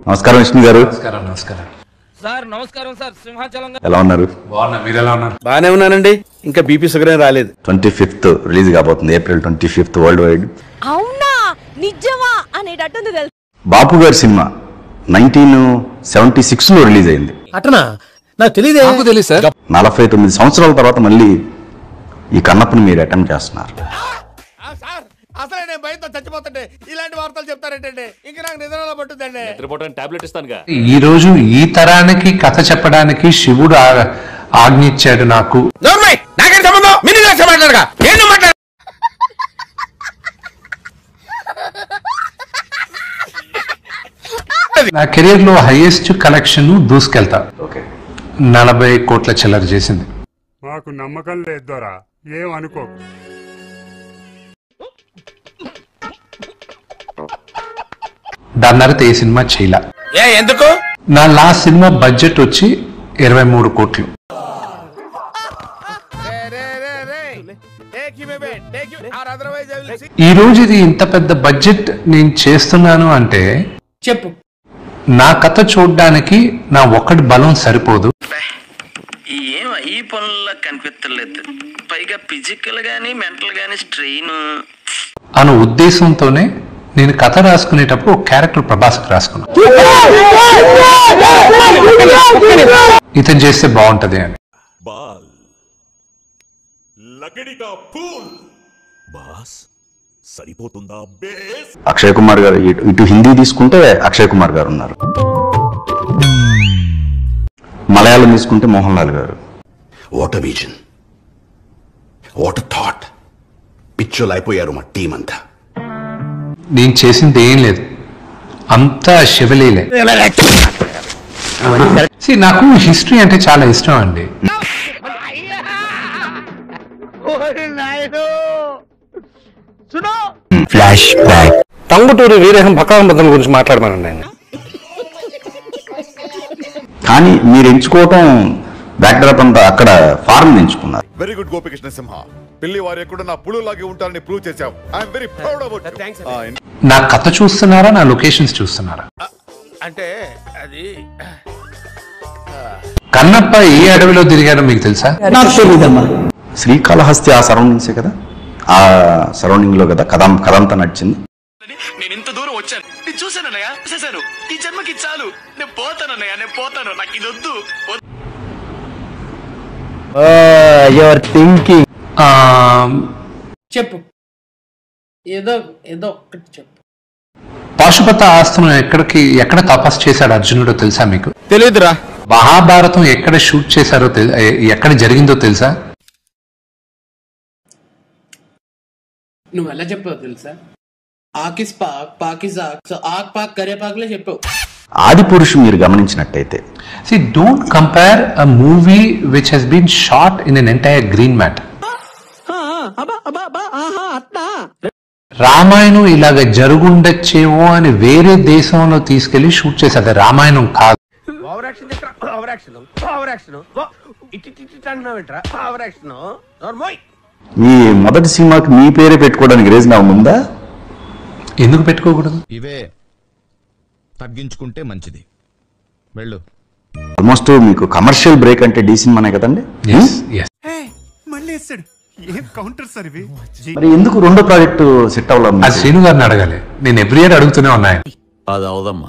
నమస్కారం విష్ణు గారు. నమస్కారం సార్. నమస్కారం సార్. సింహాచలం ఎలా ఉన్నారు? బాగున్నా, మీరు ఎలా ఉన్నారు? బాగానే ఉన్నానండి. ఇంకా బీపీ షుగర్ రాలేదు. 25th రిలీజ్ కాబోతుంది, April 25th వరల్డ్ వైడ్. అవునా నిజమా అనేటట్టుంది తెలుసు. బాపు గారి సినిమా 1976 లో రిలీజ్ అయింది. అటనా? నాకు తెలియదు సార్. 49 సంవత్సరాల తర్వాత మళ్ళీ ఈ కన్నప్పని మీరు అటెంప్ట్ చేస్తున్నారు. అసలు నేను భయంతో చచ్చిపోతుంటే ఇలాంటి వార్తలు చెప్తారేంటండి? ఇంకా నాకు నిద్రలో పట్టుద్దండి. ఈ రోజు ఈ తరానికి కథ చెప్పడానికి శివుడు ఆజ్ఞించాడు నాకు. నా కెరీర్ లో హైయెస్ట్ కలెక్షన్ దూసుకెళ్తా 40 కోట్ల చిల్లర చేసింది. మాకు నమ్మకం లేదు దొరా, ఏమనుకో. దాని ఏ సినిమా చేయలా. ఎందుకు? నా లాస్ట్ సినిమా బడ్జెట్ వచ్చి 23 కోట్లు. ఈ రోజు ఇది ఇంత పెద్ద బడ్జెట్ నేను చేస్తున్నాను అంటే చెప్పు. నా కథ చూడడానికి నా ఒక్కటి బలం సరిపోదు. ఈ పనుల్లో కనిపించలేదు, పైగా ఫిజికల్ గానీ మెంటల్ గానీ స్ట్రెయిన్ అనే ఉద్దేశంతోనే నేను కథ రాసుకునేటప్పుడు ఒక క్యారెక్టర్ ప్రభాస్కి రాసుకున్నా. ఇతను చేస్తే బాగుంటది అని. అక్షయ్ కుమార్ గారు, ఇటు హిందీ తీసుకుంటే అక్షయ్ కుమార్ గారు ఉన్నారు, మలయాళం తీసుకుంటే మోహన్ లాల్ గారు. What vision, what thought. పిచ్చోలు అయిపోయారు మా టీం అంతా. నేను చేసింది ఏం లేదు, అంతా శివలీలే. నాకు హిస్టరీ అంటే చాలా ఇష్టం అండి. Flashback. టంగుటూరి వీరేశం భక్తానందం గురించి మాట్లాడమనండి ఆయన. కానీ మీరు ఎంచుకోవటం బ్యాక్డ్రాప్ అంతా అక్కడ ఫారెన్ ఎంచుకున్నారు. వెరీ గుడ్ గోపికృష్ణ సింహ. పిల్లి వారు ఎక్కడ నా పులులాగే ఉంటారని ప్రూవ్ చేశావు. I'm very proud about you. నా కథ చూస్తున్నారా, నా లొకేషన్స్ చూస్తున్నారా? అంటే అది కన్నప్ప ఏ అడవిలో తిరిగాడో మీకు తెలుసా? శ్రీకాళహస్తి ఆ సరౌండింగ్సే కదా, ఆ సరౌండింగ్ లో కదా కథంతా నడిచింది. నేను ఇంత దూరం వచ్చాను, నేను చూశానన్నయ్య, చూసేశాను. ఈ జన్మకి చాలు, నేను పోతానన్నయ్య, నేను పోతాను, నాకు ఇది వద్దు. చెప్పు. ఏదో ఏదో ఒక్కటి చెప్పు. పాశుపత ఆస్త్రం ఎక్కడ తపస్సు చేశాడు అర్జునుడో తెలుసా మీకు? తెలియదురా. మహాభారతం ఎక్కడ షూట్ చేశారో ఎక్కడ జరిగిందో తెలుసా? నువ్వు ఎలా చెప్పావు తెలుసా? ఆకిస్ పాక్ పాకిస్ ఆక్, సో ఆక్ పాక్ కరేపాకులే చెప్పావు. ఆది పురుషు మీరు గమనించినట్టయితే, See, don't compare a movie which has been shot in an entire green mat. Ramayanam ఇలాగ జరుగుండొచ్చేమో అని వేరే దేశంలో తీసుకెళ్లి షూట్ చేశారు. రామాయణం కాదు. మీ మొదటి సినిమాకి మీ పేరే పెట్టుకోవడానికి రీజన్ ఉందా? ఎందుకు పెట్టుకోకూడదు? ఇవే తగ్గించుకుంటే మంచిది. వెళ్ళు. ఆల్మోస్ట్ మీకు కమర్షియల్ బ్రేక్ అంటే డి సినిమానే కదండి. మరి ఎందుకు రెండో ప్రాజెక్టు సెట్ అవ్వాలి? అది శ్రీను గారిని అడగాలి. నేను ఎవ్రీ ఇయర్ అడుగుతూనే ఉన్నాను. అది అవదమ్మా.